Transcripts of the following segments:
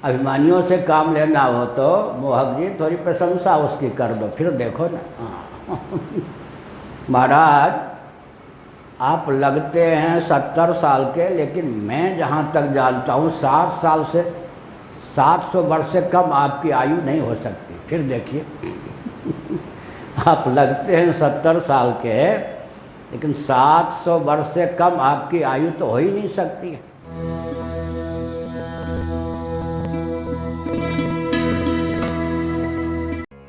अभिमानियों से काम लेना हो तो मोहक जी थोड़ी प्रशंसा उसकी कर दो, फिर देखो ना। हाँ। महाराज आप लगते हैं 70 साल के, लेकिन मैं जहाँ तक जानता हूँ 60 साल से 700 वर्ष से कम आपकी आयु नहीं हो सकती। फिर देखिए आप लगते हैं 70 साल के, लेकिन 700 वर्ष से कम आपकी आयु तो हो ही नहीं सकती है।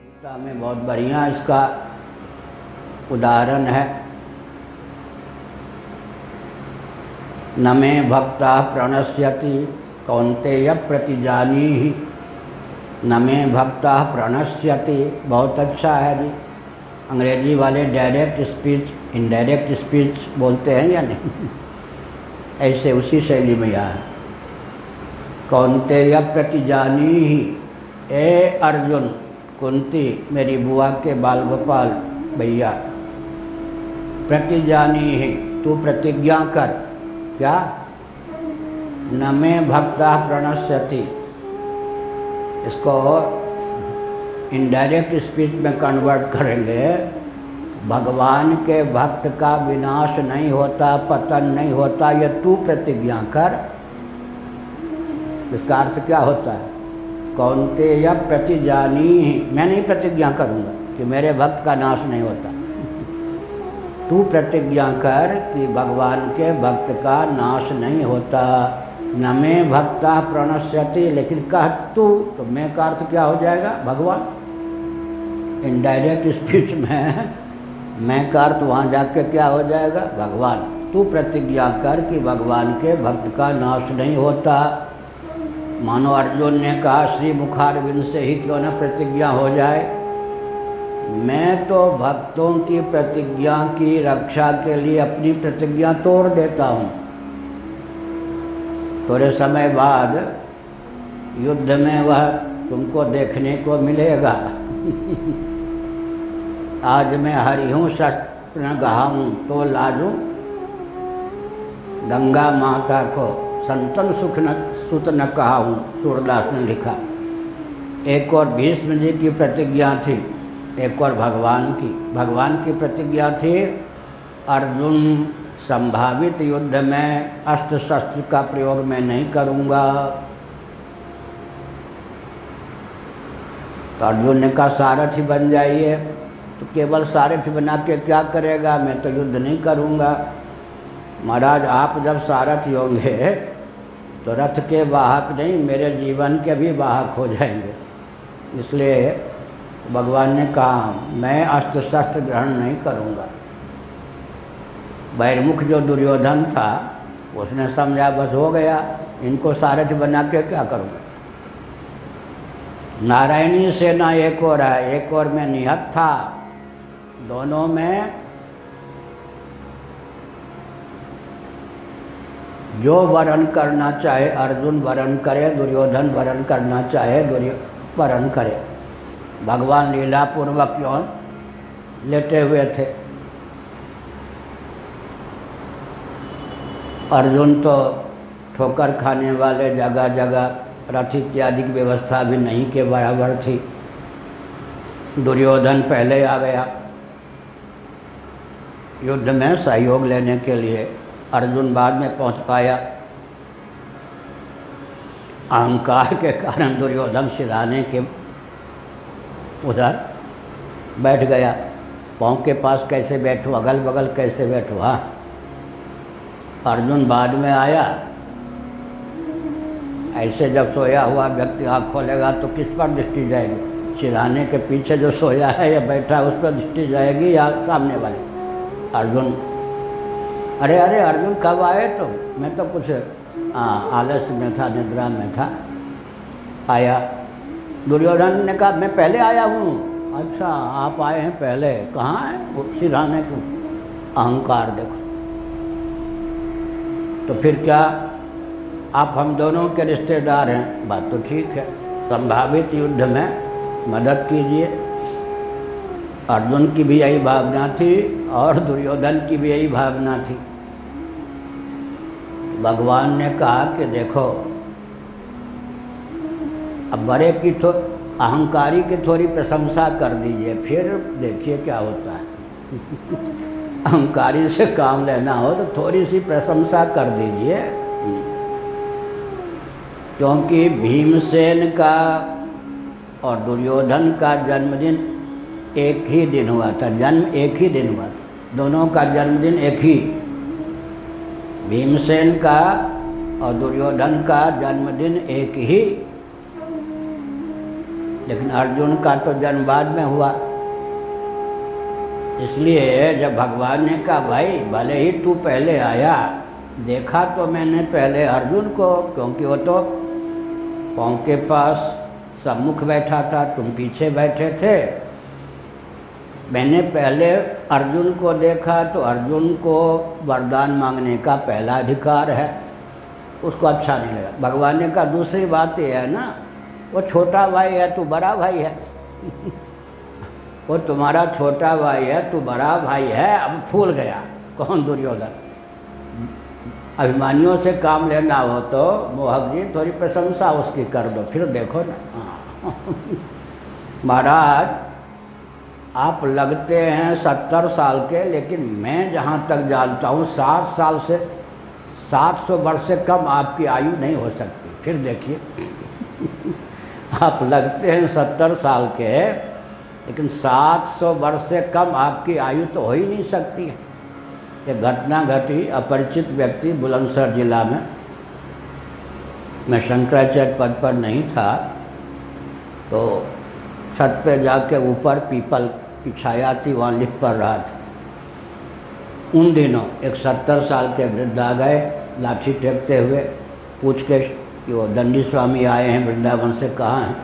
गीता में बहुत बढ़िया इसका उदाहरण है। न मे भक्ता प्रणश्यति कौन्तेय प्रतिजानीहि, न मे भक्ता प्रणश्यति। बहुत अच्छा है जी। अंग्रेजी वाले डायरेक्ट स्पीच इनडायरेक्ट स्पीच बोलते हैं या नहीं? ऐसे उसी शैली में यहाँ कौन्तेय प्रतिजानीहि। ए अर्जुन, कुंती मेरी बुआ के बाल गोपाल भैया, प्रतिजानीहि तू प्रतिज्ञा कर। क्या? न मे भक्ता प्रणश्यति। इसको इनडायरेक्ट स्पीच में कन्वर्ट करेंगे, भगवान के भक्त का विनाश नहीं होता, पतन नहीं होता, ये तू प्रतिज्ञा कर। इसका अर्थ क्या होता है? कौन्तेय प्रतिजानीहि, मैं नहीं प्रतिज्ञा करूँगा कि मेरे भक्त का नाश नहीं होता। तू प्रतिज्ञा कर कि भगवान के भक्त का नाश नहीं होता। न मे भक्ता प्रणश्यति, लेकिन कह तू, तो मैं का अर्थ क्या हो जाएगा? भगवान। इनडायरेक्ट स्पीच में मैं का अर्थ वहाँ जाके क्या हो जाएगा? भगवान। तू प्रतिज्ञा कर कि भगवान के भक्त का नाश नहीं होता। मानो अर्जुन ने कहा श्री मुखारविंद से ही क्यों न प्रतिज्ञा हो जाए, मैं तो भक्तों की प्रतिज्ञा की रक्षा के लिए अपनी प्रतिज्ञा तोड़ देता हूँ। थोड़े समय बाद युद्ध में वह तुमको देखने को मिलेगा। आज मैं हरिहूँ शस्त्र न गहाऊँ तो लाजूँ, गंगा माता को संतन सुत न कहाऊँ, सूरदास ने लिखा। एक और भीष्म जी की प्रतिज्ञा थी, एक और भगवान की प्रतिज्ञा थी। अर्जुन, संभावित युद्ध में अस्त्र शस्त्र का प्रयोग मैं नहीं करूँगा। तो अर्जुन ने कहा सारथी बन जाइए। तो केवल सारथी बना के क्या करेगा? मैं तो युद्ध नहीं करूँगा। महाराज आप जब सारथी होंगे तो रथ के वाहक नहीं, मेरे जीवन के भी वाहक हो जाएंगे। इसलिए भगवान ने कहा मैं अस्त्र शस्त्र ग्रहण नहीं करूँगा। बहिर्मुख जो दुर्योधन था उसने समझा बस हो गया, इनको सारथी बना के क्या करूँगा। नारायणी सेना एक और है, एक और में निहत था। दोनों में जो वरण करना चाहे अर्जुन वरण करे, दुर्योधन वरण करना चाहे वरण करे। भगवान लीला पूर्वक क्यों लेटे हुए थे। अर्जुन तो ठोकर खाने वाले, जगह जगह रथ इत्यादि की व्यवस्था भी नहीं के बराबर थी। दुर्योधन पहले आ गया युद्ध में सहयोग लेने के लिए, अर्जुन बाद में पहुंच पाया। अहंकार के कारण दुर्योधन सिराने के उधर बैठ गया। पाँव के पास कैसे बैठो, अगल बगल कैसे बैठो। हाँ, अर्जुन बाद में आया। ऐसे जब सोया हुआ व्यक्ति आँख खोलेगा तो किस पर दृष्टि जाएगी? सिराने के पीछे जो सोया है या बैठा है उस पर दृष्टि जाएगी या सामने वाले? अर्जुन, अरे अरे अर्जुन कब आए? तो मैं तो कुछ आलस्य में था, निद्रा में था। आया दुर्योधन ने कहा मैं पहले आया हूँ। अच्छा आप आए हैं पहले, कहाँ है? वो सिराने को अहंकार देखो। तो फिर क्या आप हम दोनों के रिश्तेदार हैं? बात तो ठीक है, संभावित युद्ध में मदद कीजिए। अर्जुन की भी यही भावना थी और दुर्योधन की भी यही भावना थी। भगवान ने कहा कि देखो अब बड़े की तो अहंकारी की थोड़ी प्रशंसा कर दीजिए, फिर देखिए क्या होता है। अहंकारी से काम लेना हो तो थोड़ी सी प्रशंसा कर दीजिए। क्योंकि भीमसेन का और दुर्योधन का जन्मदिन एक ही दिन हुआ था, जन्म एक ही दिन हुआ, दोनों का जन्मदिन एक ही। भीमसेन का और दुर्योधन का जन्मदिन एक ही, लेकिन अर्जुन का तो जन्म बाद में हुआ। इसलिए जब भगवान ने कहा भाई भले ही तू पहले आया, देखा तो मैंने पहले अर्जुन को, क्योंकि वो तो पाँव के पास सम्मुख बैठा था, तुम पीछे बैठे थे। मैंने पहले अर्जुन को देखा तो अर्जुन को वरदान मांगने का पहला अधिकार है। उसको अच्छा नहीं लगा। भगवान ने कहा दूसरी बात यह है ना, वो छोटा भाई है, तू बड़ा भाई है। वो तुम्हारा छोटा भाई है, तू बड़ा भाई है। अब फूल गया कौन? दुर्योधन। अभिमानियों से काम लेना हो तो मोहक जी थोड़ी प्रशंसा उसकी कर दो, फिर देखो ना। महाराज आप लगते हैं 70 साल के, लेकिन मैं जहाँ तक जानता हूँ 60 साल से 700 वर्ष से कम आपकी आयु नहीं हो सकती। फिर देखिए आप लगते हैं 70 साल के, लेकिन 700 वर्ष से कम आपकी आयु तो हो ही नहीं सकती है। ये घटना घटी, अपरिचित व्यक्ति बुलंदशहर जिला में, मैं शंकराचार्य पद पर नहीं था, तो छत पे जाके ऊपर पीपल की छाया थी, वहाँ लिख पढ़ रहा था। उन दिनों एक 70 साल के वृद्ध आ गए लाठी टेकते हुए, पूछ के कि वो दंडी स्वामी आए हैं वृंदावन से, कहाँ हैं।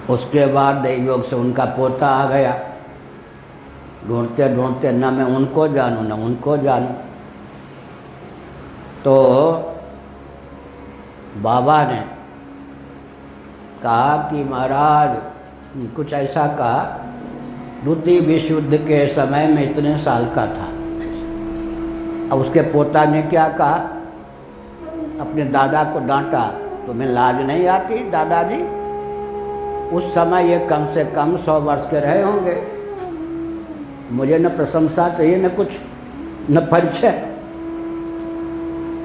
उसके बाद दैवयोग से उनका पोता आ गया। ढूंढते ढूंढते न मैं उनको जानूँ न उनको जानूँ, तो बाबा ने कहा कि महाराज, कुछ ऐसा कहा, द्वितीय विश्व युद्ध के समय में इतने साल का था। अब उसके पोता ने क्या कहा, अपने दादा को डांटा, तुम्हें लाज नहीं आती दादाजी? उस समय ये कम से कम 100 वर्ष के रहे होंगे। मुझे न प्रशंसा चाहिए न कुछ, न परिचय।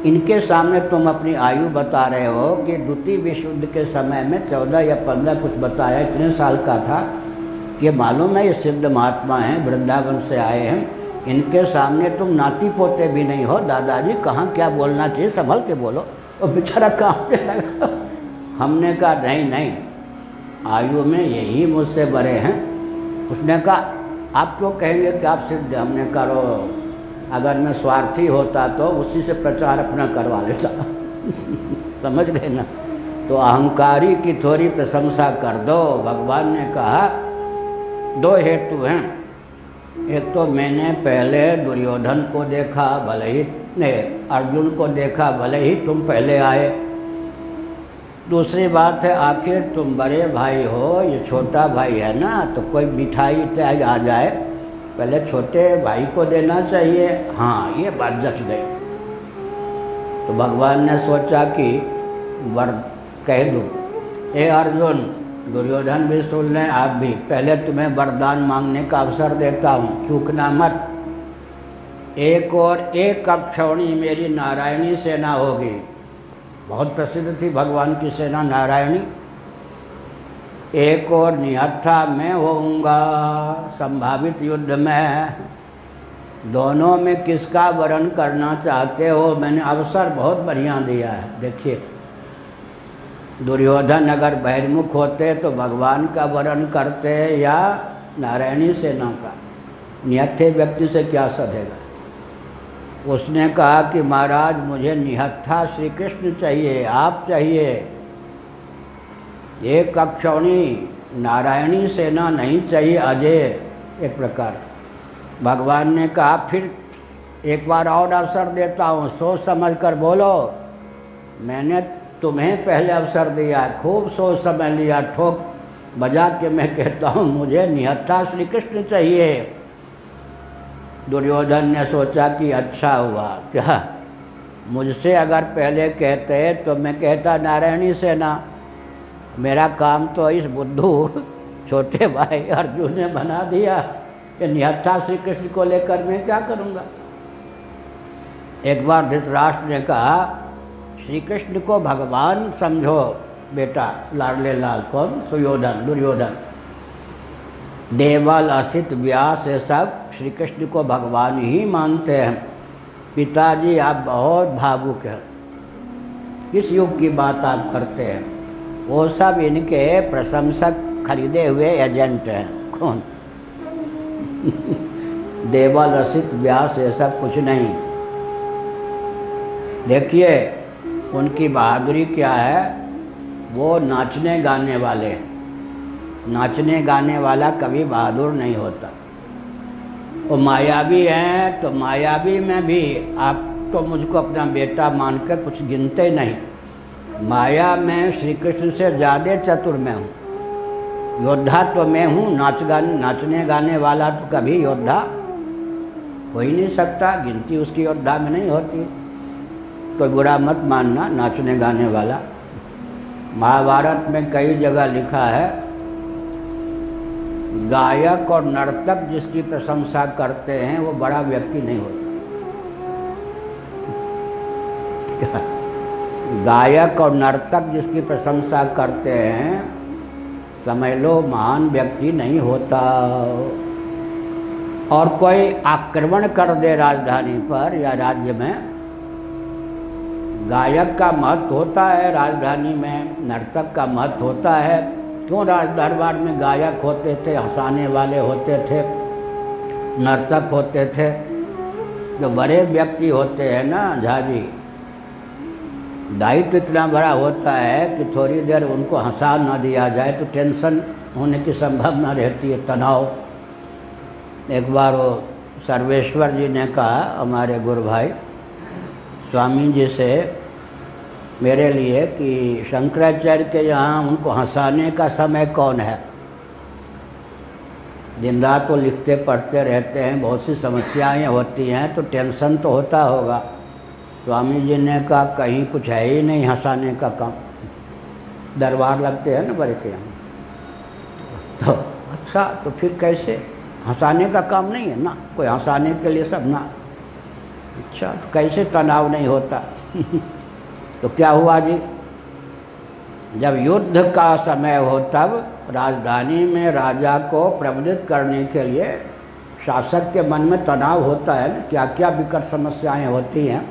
इनके सामने तुम अपनी आयु बता रहे हो कि द्वितीय विश्व युद्ध के समय में 14 या 15 कुछ बताया, इतने साल का था। कि मालूम है ये सिद्ध महात्मा हैं, वृंदावन से आए हैं, इनके सामने तुम नाती पोते भी नहीं हो दादाजी, कहाँ क्या बोलना चाहिए, संभल के बोलो। और बेचारा कांपने लगा। हमने कहा नहीं नहीं, आयु में यही मुझसे बड़े हैं। उसने कहा आप क्यों कहेंगे कि आप सिद्ध? हमने कहा अगर मैं स्वार्थी होता तो उसी से प्रचार अपना करवा लेता। समझ गए ना? तो अहंकारी की थोड़ी प्रशंसा कर दो। भगवान ने कहा 2 हेतु हैं। एक तो मैंने पहले दुर्योधन को देखा, भले ही अर्जुन को देखा, भले ही तुम पहले आए। दूसरी बात है, आखिर तुम बड़े भाई हो, ये छोटा भाई है ना, तो कोई मिठाई इत्यादि आ जाए पहले छोटे भाई को देना चाहिए। हाँ, ये बात जच गई। तो भगवान ने सोचा कि वर कह दूँ, हे अर्जुन, दुर्योधन भी सुन लें, आप भी, पहले तुम्हें वरदान मांगने का अवसर देता हूँ, चूकना मत। एक और एक अक्षौणी मेरी नारायणी सेना होगी। बहुत प्रसिद्ध थी भगवान की सेना नारायणी। एक और निहत्था मैं होऊंगा संभावित युद्ध में। दोनों में किसका वरण करना चाहते हो? मैंने अवसर बहुत बढ़िया दिया है। देखिए, दुर्योधन अगर बहिर्मुख होते तो भगवान का वरण करते या नारायणी सेना का? निहत्थे व्यक्ति से क्या सधेगा? उसने कहा कि महाराज मुझे निहत्था श्री कृष्ण चाहिए, आप चाहिए। एक अक्षौणी नारायणी सेना नहीं चाहिए, अजय। एक प्रकार भगवान ने कहा फिर एक बार और अवसर देता हूँ, सोच समझ कर बोलो। मैंने तुम्हें पहले अवसर दिया, खूब सोच समझ लिया, ठोक बजा के मैं कहता हूँ मुझे निहत्था श्री कृष्ण चाहिए। दुर्योधन ने सोचा कि अच्छा हुआ, क्या मुझसे अगर पहले कहते तो मैं कहता नारायणी सेना, मेरा काम तो इस बुद्धू छोटे भाई अर्जुन ने बना दिया कि निहत्था श्री कृष्ण को लेकर मैं क्या करूँगा। एक बार धृतराष्ट्र ने कहा श्री कृष्ण को भगवान समझो बेटा, लाडले लाल कौन, सुयोधन दुर्योधन, देवल असित व्यास ये सब श्री कृष्ण को भगवान ही मानते हैं। पिताजी आप बहुत भावुक हैं, किस युग की बात आप करते हैं, वो सब इनके प्रशंसक खरीदे हुए एजेंट हैं। कौन देवल असित व्यास ये सब कुछ नहीं। देखिए उनकी बहादुरी क्या है, वो नाचने गाने वाले हैं। नाचने गाने वाला कभी बहादुर नहीं होता। वो मायावी हैं, तो मायावी में भी आप तो मुझको अपना बेटा मानकर कुछ गिनते नहीं। माया में श्री कृष्ण से ज़्यादा चतुर मैं हूँ। योद्धा तो मैं हूँ, नाचने गाने वाला तो कभी योद्धा हो ही नहीं सकता, गिनती उसकी योद्धा में नहीं होती। तो बुरा मत मानना नाचने गाने वाला। महाभारत में कई जगह लिखा है, गायक और नर्तक जिसकी प्रशंसा करते हैं वो बड़ा व्यक्ति नहीं होता। गायक और नर्तक जिसकी प्रशंसा करते हैं, समझ लो महान व्यक्ति नहीं होता। और कोई आक्रमण कर दे राजधानी पर या राज्य में, गायक का महत्व होता है राजधानी में, नर्तक का महत्व होता है। क्यों राज दरबार में गायक होते थे, हंसाने वाले होते थे, नर्तक होते थे। जो बड़े व्यक्ति होते हैं ना झाजी, दायित्व इतना बड़ा होता है कि थोड़ी देर उनको हंसा न दिया जाए तो टेंशन होने की संभावना रहती है, तनाव। एक बार वो सर्वेश्वर जी ने कहा हमारे गुरु भाई स्वामी जी से मेरे लिए कि शंकराचार्य के यहाँ उनको हंसाने का समय कौन है। दिन रात वो लिखते पढ़ते रहते हैं, बहुत सी समस्याएं होती हैं, तो टेंशन तो होता होगा। स्वामी जी ने कहा कहीं कुछ है ही नहीं हंसाने का काम, दरबार लगते हैं ना बड़े के यहाँ। तो अच्छा, तो फिर कैसे, हंसाने का काम नहीं है ना, कोई हंसाने के लिए सब ना। अच्छा, तो कैसे तनाव नहीं होता। तो क्या हुआ जी, जब युद्ध का समय हो तब राजधानी में राजा को प्रबंधित करने के लिए शासक के मन में तनाव होता है ना, क्या क्या विकट समस्याएं होती हैं।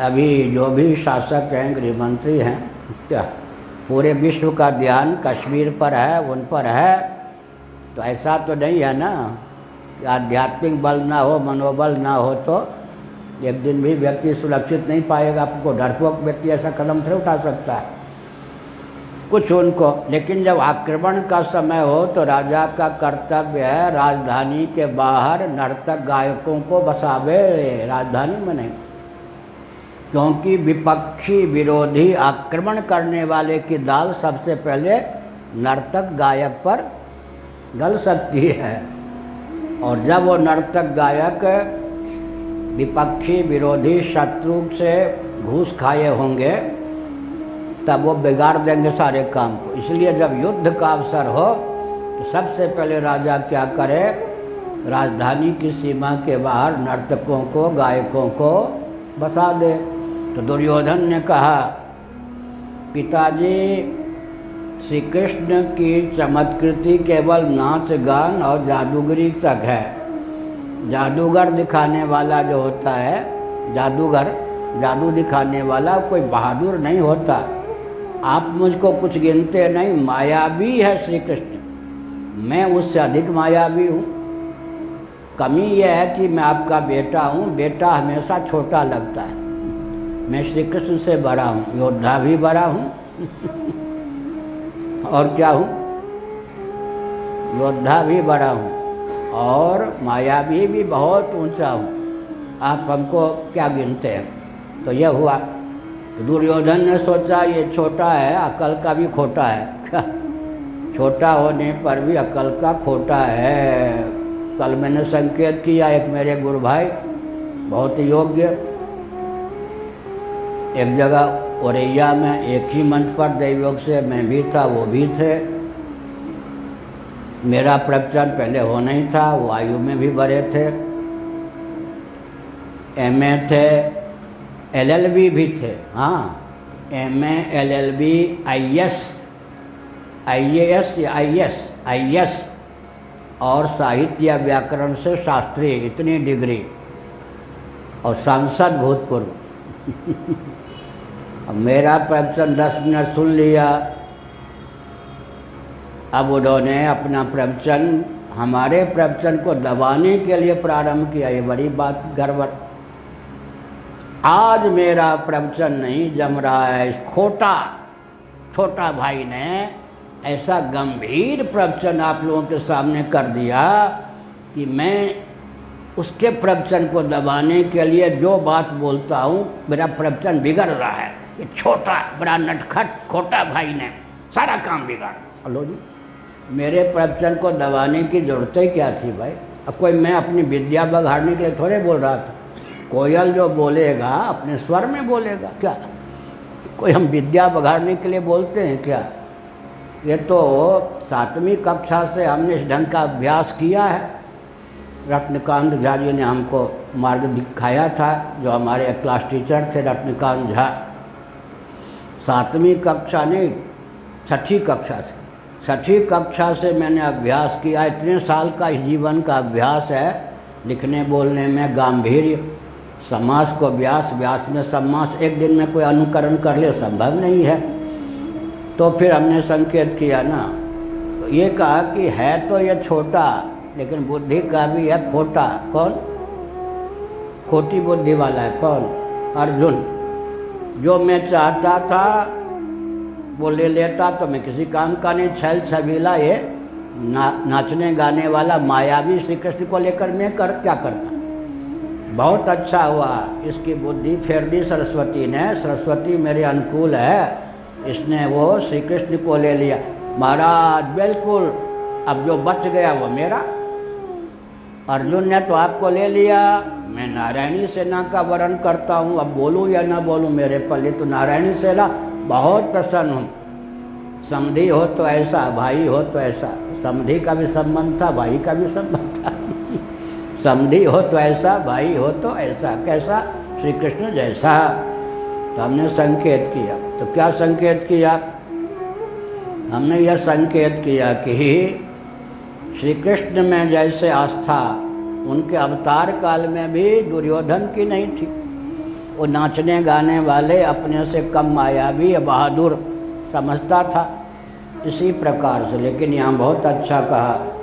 अभी जो भी शासक हैं, गृह मंत्री हैं, क्या पूरे विश्व का ध्यान कश्मीर पर है, उन पर है। तो ऐसा तो नहीं है ना कि आध्यात्मिक बल ना हो, मनोबल ना हो तो एक दिन भी व्यक्ति सुरक्षित नहीं पाएगा। आपको डरपोक व्यक्ति ऐसा कदम थोड़ा उठा सकता है कुछ उनको। लेकिन जब आक्रमण का समय हो तो राजा का कर्तव्य है राजधानी के बाहर नर्तक गायकों को बसावे, राजधानी में नहीं। क्योंकि विपक्षी विरोधी आक्रमण करने वाले की दाल सबसे पहले नर्तक गायक पर गल सकती है। और जब वो नर्तक गायक विपक्षी विरोधी शत्रु से घूस खाए होंगे तब वो बिगाड़ देंगे सारे काम को। इसलिए जब युद्ध का अवसर हो तो सबसे पहले राजा क्या करे, राजधानी की सीमा के बाहर नर्तकों को, गायकों को बसा दे। तो दुर्योधन ने कहा पिताजी श्री कृष्ण की चमत्कृति केवल नाच गान और जादूगरी तक है। जादूगर दिखाने वाला जो होता है, जादूगर जादू दिखाने वाला कोई बहादुर नहीं होता। आप मुझको कुछ गिनते नहीं, मायावी है श्री कृष्ण, मैं उससे अधिक मायावी हूँ। कमी यह है कि मैं आपका बेटा हूँ, बेटा हमेशा छोटा लगता है। मैं श्री कृष्ण से बड़ा हूँ, योद्धा भी बड़ा हूँ और क्या हूँ, योद्धा भी बड़ा हूँ और मायावी भी बहुत ऊंचा हूँ। आप हमको क्या गिनते हैं। तो यह हुआ। तो दुर्योधन ने सोचा ये छोटा है, अकल का भी खोटा है। छोटा होने पर भी अकल का खोटा है। कल मैंने संकेत किया, एक मेरे गुरु भाई बहुत योग्य, एक जगह औरैया में एक ही मंच पर दैवयोग से मैं भी था, वो भी थे। मेरा प्रवचन पहले होना ही था, वो आयु में भी बड़े थे, एमए थे, एलएलबी भी थे। हाँ, एमए, एलएलबी, आईएएस या आईएस और साहित्य व्याकरण से शास्त्री, इतनी डिग्री, और सांसद भूतपूर्व। मेरा प्रवचन 10 मिनट सुन लिया। अब उन्होंने अपना प्रवचन हमारे प्रवचन को दबाने के लिए प्रारंभ किया। ये बड़ी बात गड़बड़। आज मेरा प्रवचन नहीं जम रहा है। इस छोटा भाई ने ऐसा गंभीर प्रवचन आप लोगों के सामने कर दिया कि मैं उसके प्रवचन को दबाने के लिए जो बात बोलता हूँ, मेरा प्रवचन बिगड़ रहा है। ये छोटा बड़ा नटखट खोटा भाई ने सारा काम बिगाड़ा। लो जी, मेरे प्रवचन को दबाने की ज़रूरत ही क्या थी भाई? अब कोई मैं अपनी विद्या बघाड़ने के लिए थोड़े बोल रहा था। कोयल जो बोलेगा अपने स्वर में बोलेगा क्या? कोई हम विद्या बघाड़ने के लिए बोलते हैं क्या? ये तो 7वीं कक्षा से हमने इस ढंग का अभ्यास किया है। रत्नकांत झा जी ने हमको मार्ग दिखाया था, जो हमारे क्लास टीचर थे रत्नकांत झा। 7वीं कक्षा नहीं, 6ठी कक्षा से 6ठी कक्षा से मैंने अभ्यास किया। इतने साल का इस जीवन का अभ्यास है। लिखने बोलने में गांभीर्य, समास को व्यास, व्यास में समास, एक दिन में कोई अनुकरण कर ले संभव नहीं है। तो फिर हमने संकेत किया ना, तो ये कहा कि है तो ये छोटा, लेकिन बुद्धि का भी है खोटा। कौन? खोटी बुद्धि वाला है। कौन? अर्जुन। जो मैं चाहता था वो ले लेता, तो मैं किसी काम का नहीं। छैल छबीला ये नाचने गाने वाला मायावी श्री कृष्ण को लेकर मैं क्या करता? बहुत अच्छा हुआ, इसकी बुद्धि फेर दी सरस्वती ने। सरस्वती मेरे अनुकूल है, इसने वो श्री कृष्ण को ले लिया। महाराज बिल्कुल, अब जो बच गया वो मेरा। अर्जुन ने तो आपको ले लिया, मैं नारायणी सेना का वर्ण करता हूँ। अब बोलूँ या ना बोलूँ, मेरे पल्ले तो नारायणी सेना। बहुत प्रसन्न हूँ। समधी हो तो ऐसा, भाई हो तो ऐसा। समधी का भी संबंध था, भाई का भी संबंध था। समधी हो तो ऐसा, भाई हो तो ऐसा। कैसा? श्री कृष्ण जैसा। तो हमने संकेत किया। तो क्या संकेत किया? हमने यह संकेत किया कि श्री कृष्ण में जैसे आस्था उनके अवतार काल में भी दुर्योधन की नहीं थी। वो नाचने गाने वाले, अपने से कम मायावी या बहादुर समझता था। इसी प्रकार से, लेकिन यहाँ बहुत अच्छा कहा